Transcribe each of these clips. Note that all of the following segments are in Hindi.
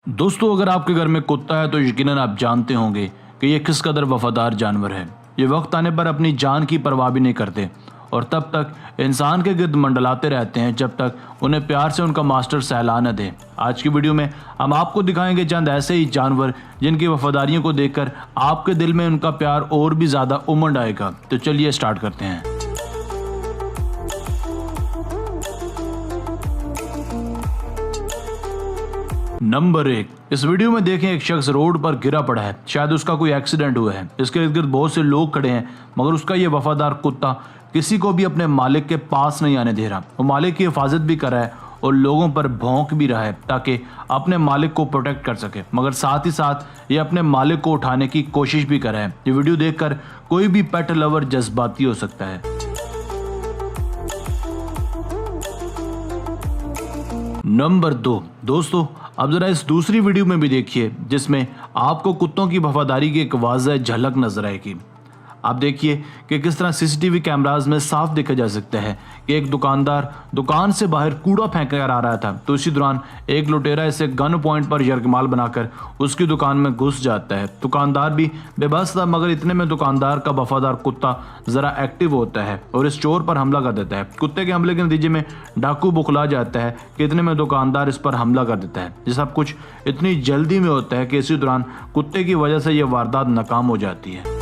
दोस्तों, अगर आपके घर में कुत्ता है तो यकीनन आप जानते होंगे कि ये किस कदर वफादार जानवर है। ये वक्त आने पर अपनी जान की परवाह भी नहीं करते और तब तक इंसान के गिर्द मंडलाते रहते हैं जब तक उन्हें प्यार से उनका मास्टर सहला न दे। आज की वीडियो में हम आपको दिखाएंगे चंद ऐसे ही जानवर जिनकी वफादारियों को देखकर आपके दिल में उनका प्यार और भी ज़्यादा उमड़ आएगा। तो चलिए स्टार्ट करते हैं। नंबर 1। इस वीडियो में देखें, एक शख्स रोड पर गिरा पड़ा है। शायद उसका कोई एक्सीडेंट हुआ है। इसके इर्द गिर्द बहुत से लोग खड़े हैं, मगर उसका ये वफादार कुत्ता किसी को भी अपने मालिक के पास नहीं आने दे रहा। वो मालिक की हिफाजत भी कर रहा है और लोगों पर भौंक भी रहा है ताकि अपने मालिक को प्रोटेक्ट कर सके, मगर साथ ही साथ ये अपने मालिक को उठाने की कोशिश भी कर रहा है। ये वीडियो देखकर कोई भी पेट लवर जज्बाती हो सकता है। नंबर 2। दोस्तों, अब जरा इस दूसरी वीडियो में भी देखिए जिसमें आपको कुत्तों की वफादारी की एक वाज़ह झलक नजर आएगी। आप देखिए कि किस तरह सीसीटीवी कैमरास में साफ देखा जा सकता है कि एक दुकानदार दुकान से बाहर कूड़ा फेंक कर आ रहा था, तो इसी दौरान एक लुटेरा इसे गन पॉइंट पर यरगमाल बनाकर उसकी दुकान में घुस जाता है। दुकानदार भी बेबस था, मगर इतने में दुकानदार का वफादार कुत्ता ज़रा एक्टिव होता है और इस चोर पर हमला कर देता है। कुत्ते के हमले के नतीजे में डाकू बुखला जाता है कि इतने में दुकानदार इस पर हमला कर देता है। ये सब कुछ इतनी जल्दी में होता है कि इसी दौरान कुत्ते की वजह से यह वारदात नाकाम हो जाती है।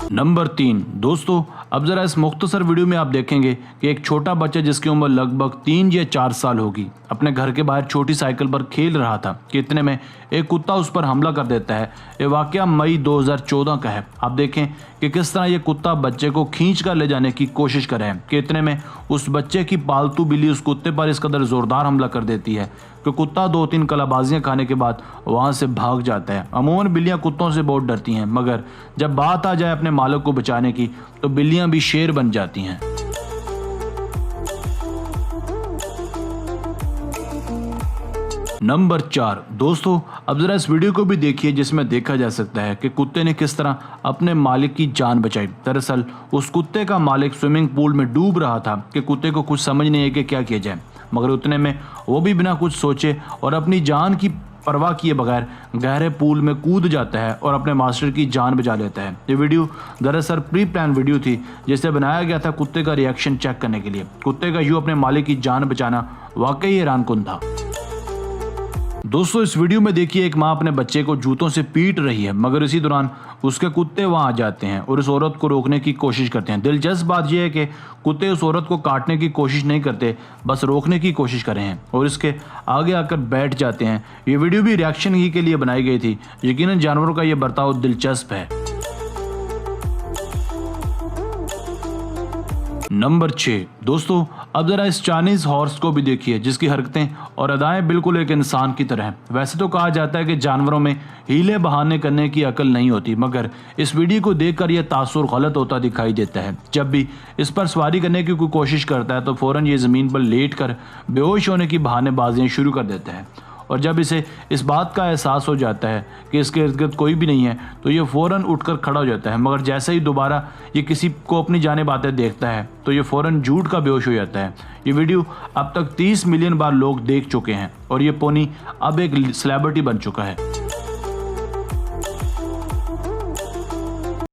नंबर 3। दोस्तों, अब जरा इस मुख्तसर वीडियो में आप देखेंगे कि एक छोटा बच्चा जिसकी उम्र लगभग 3 या 4 साल होगी अपने घर के बाहर छोटी साइकिल पर खेल रहा था कि इतने में एक कुत्ता उस पर हमला कर देता है। ये वाकया मई 2014 का है। आप देखें कि किस तरह ये कुत्ता बच्चे को खींच कर ले जाने की कोशिश कर रहे हैं कि इतने में उस बच्चे की पालतू बिल्ली उस कुत्ते पर इस कदर जोरदार हमला कर देती है कि कुत्ता 2-3 कलाबाजियां खाने के बाद वहां से भाग जाता है। अमूमन बिल्लियां कुत्तों से बहुत डरती हैं, मगर जब बात आ जाए अपने मालिक को बचाने की तो बिल्लियां भी शेर बन जाती हैं। नंबर 4। दोस्तों, अब जरा इस वीडियो को भी देखिए जिसमें देखा जा सकता है कि कुत्ते ने किस तरह अपने मालिक की जान बचाई। दरअसल उस कुत्ते का मालिक स्विमिंग पूल में डूब रहा था कि कुत्ते को कुछ समझ नहीं है कि क्या किया जाए, मगर उतने में वो भी बिना कुछ सोचे और अपनी जान की परवाह किए बगैर गहरे पूल में कूद जाता है और अपने मास्टर की जान बचा लेता है। ये वीडियो दरअसल प्री प्लान वीडियो थी जिसे बनाया गया था कुत्ते का रिएक्शन चेक करने के लिए। कुत्ते का यूं अपने मालिक की जान बचाना वाकई हैरानकुन था। दोस्तों, इस वीडियो में देखिए एक माँ अपने बच्चे को जूतों से पीट रही है, मगर इसी दौरान उसके कुत्ते वहां आ जाते हैं और उस औरत को रोकने की कोशिश करते हैं। दिलचस्प बात यह है कि कुत्ते उस औरत को काटने की कोशिश नहीं करते, बस रोकने की कोशिश कर रहे हैं और इसके आगे आकर बैठ जाते हैं। ये वीडियो भी रिएक्शन ही के लिए बनाई गई थी। यकीनन जानवरों का यह बर्ताव दिलचस्प है। नंबर 6। दोस्तों, अब जरा इस चाइनीज हॉर्स को भी देखिए जिसकी हरकतें और अदाएं बिल्कुल एक इंसान की तरह हैं। वैसे तो कहा जाता है कि जानवरों में हीले बहाने करने की अकल नहीं होती, मगर इस वीडियो को देखकर यह तासुर गलत होता दिखाई देता है। जब भी इस पर सवारी करने की कोई कोशिश करता है तो फौरन ये जमीन पर लेट कर बेहोश होने की बहानेबाजियां शुरू कर देता है और जब इसे इस बात का एहसास हो जाता है कि इसके इर्द गिर्द कोई भी नहीं है तो ये फ़ौरन उठकर खड़ा हो जाता है, मगर जैसे ही दोबारा ये किसी को अपनी जानिब आते देखता है तो ये फ़ौरन झूठ का बेहोश हो जाता है। ये वीडियो अब तक 30 मिलियन बार लोग देख चुके हैं और ये पोनी अब एक सेलिब्रिटी बन चुका है।